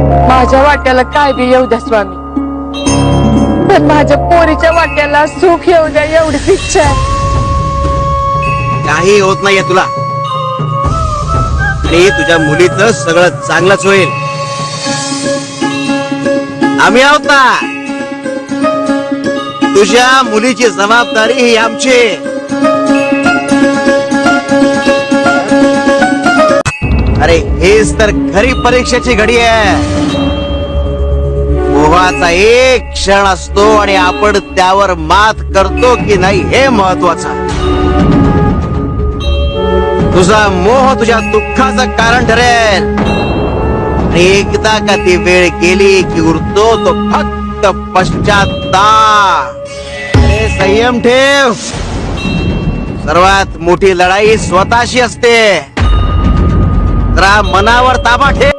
माझ्या वाट्याला काय बी येऊ द्या स्वामी, पण माझ्या पोरीच्या वाट्याला सुख येऊ द्या एवढीच इच्छा आहे. काही होत नाहीये तुला, आणि तुझ्या मुलीचं सगळं चांगलंच होईल. आम्ही आहोत ना, तुझ्या मुलीची जबाबदारी ही आमची. अरे हेच तर खरी परीक्षेची घडी आहे. मोहाचा एक क्षण असतो आणि आपण त्यावर मात करतो की नाही हे महत्वाचं. तुझा मोह तुझ्या दुःखाचं कारण ठरेल, आणि एकदा का ती वेळ गेली की उरतो तो फक्त पश्चाताप. अरे संयम ठेव, सर्वात मोठी लढाई स्वतःशी असते. जरा मनावर ताबा ठेव.